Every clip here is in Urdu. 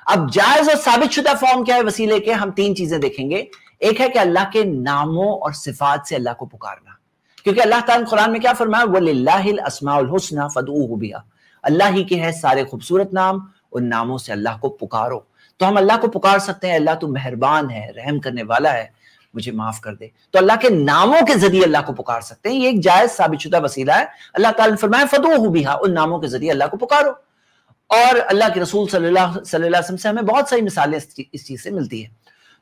اب جائز اور ثابت شدہ فارم کیا ہے وسیلے کے؟ ہم تین چیزیں دیکھیں گے. ایک ہے کہ اللہ کے ناموں اور صفات سے اللہ کو پکارنا، کیونکہ اللہ تعالیٰ نے قرآن میں کیا فرمایا؟ وَلِلَّهِ الْأَسْمَاءُ الْحُسْنَى فَادْعُوهُ بِهَا، اللہ ہی کے ہے سارے خوبصورت نام، ان ناموں سے اللہ کو پکارو. تو ہم اللہ کو پکار سکتے ہیں، اللہ تو مہربان ہے، رحم کرنے والا ہے، مجھے معاف کر دے. تو اللہ کے ناموں کے ذریعے اللہ کو پکار سکتے ہیں، یہ ایک جائز ثابت شدہ وسیلہ ہے. اللہ تعالیٰ نے فرمایا فَادْعُوهُ بِهَا، ان ناموں کے ذریعے اللہ کو پکارو. اور اللہ کے رسول صلی اللہ علیہ وسلم سے ہمیں بہت ساری مثالیں اس چیز سے ملتی ہیں.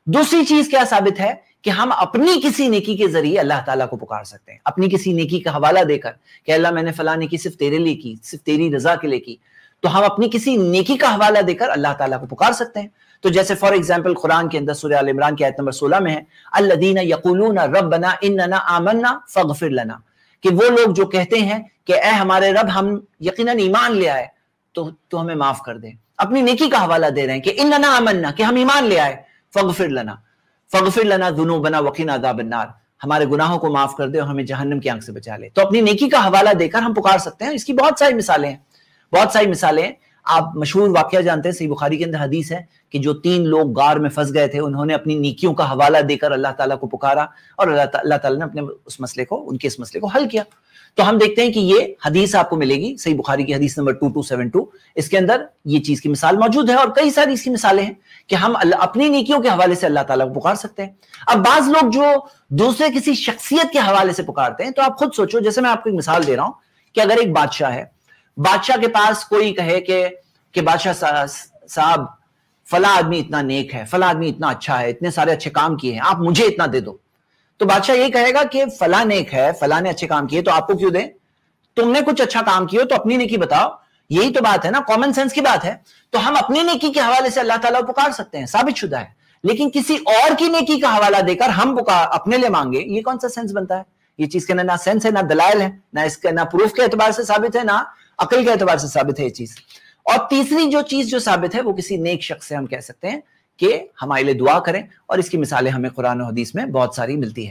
دوسری چیز کیا ثابت ہے؟ کہ ہم اپنی کسی نیکی کے ذریعے اللہ تعالیٰ کو پکار سکتے ہیں، اپنی کسی نیکی کا حوالہ دے کر کہ اللہ میں نے فلاں نیکی صرف تیرے لیے کی، صرف تیری رضا کے لیے کی. تو ہم اپنی کسی نیکی کا حوالہ دے کر اللہ تعالیٰ کو پکار سکتے ہیں. تو جیسے فار ایگزامپل قرآن کے اندر سورہ آل عمران کی آیت نمبر 16 میں ہے الذین یقولون ربنا اننا آمنا فاغفر لنا، کہ وہ لوگ جو کہتے ہیں کہ اے ہمارے رب ہم یقیناً ایمان لے آئے تو ہمیں معاف کر دے. اپنی نیکی کا حوالہ دے رہے ہیں کہ اننا آمنا، کہ ہم ایمان لے آئے، فاغفر لنا ذنوبنا وقنا عذاب النار، ہمارے گناہوں کو معاف کر دے اور ہمیں جہنم کی آنکھ سے بچا لے. تو اپنی نیکی کا حوالہ دے کر ہم پکار سکتے ہیں. اس کی بہت ساری مثالیں ہیں، بہت ساری مثالیں ہیں. آپ مشہور واقعہ جانتے ہیں، صحیح بخاری کے اندر حدیث ہے کہ جو 3 لوگ غار میں پھنس گئے تھے، انہوں نے اپنی نیکیوں کا حوالہ دے کر اللہ تعالیٰ کو پکارا اور اللہ تعالیٰ نے اپنے ان کے اس مسئلے کو حل کیا. تو ہم دیکھتے ہیں کہ یہ حدیث آپ کو ملے گی صحیح بخاری کی حدیث نمبر 2272. اس کے اندر یہ چیز کی مثال موجود ہے اور کئی ساری اس کی مثالیں ہیں کہ ہم اپنی نیکیوں کے حوالے سے اللہ تعالیٰ کو پکار سکتے ہیں. اب بعض لوگ جو دوسرے کسی شخصیت کے حوالے سے پکارتے ہیں، تو آپ خود سوچو، جیسے میں آپ کو ایک مثال دے رہا ہوں کہ اگر ایک بادشاہ ہے، بادشاہ کے پاس کوئی کہے کہ بادشاہ صاحب فلاں آدمی اتنا نیک ہے، فلاں آدمی اتنا اچھا ہے، اتنے سارے اچھے کام کیے ہیں، آپ مجھے اتنا دے دو. تو بادشاہ یہ کہے گا کہ فلاں نیک ہے، فلاں نے اچھے کام کیے، تو آپ کو کیوں دیں؟ تم نے کچھ اچھا کام کیا تو اپنی نیکی بتاؤ. یہی تو بات ہے نا، کامن سینس کی بات ہے. تو ہم اپنی نیکی کے حوالے سے اللہ تعالیٰ کو پکار سکتے ہیں، ثابت شدہ ہے. لیکن کسی اور کی نیکی کا حوالہ دے کر ہم اپنے لیے مانگے، یہ کون سا سینس بنتا ہے؟ یہ چیز کے نہ سینس ہے، نہ دلائل ہے، نہ پروف کے اعتبار سے ثابت ہے، نہ عقل کے اعتبار سے ثابت ہے یہ چیز. اور تیسری چیز جو ثابت ہے وہ کسی نیک شخص سے ہم کہہ سکتے ہیں کہ ہمارے لیے دعا کریں، اور اس کی مثالیں ہمیں قرآن و حدیث میں بہت ساری ملتی ہے.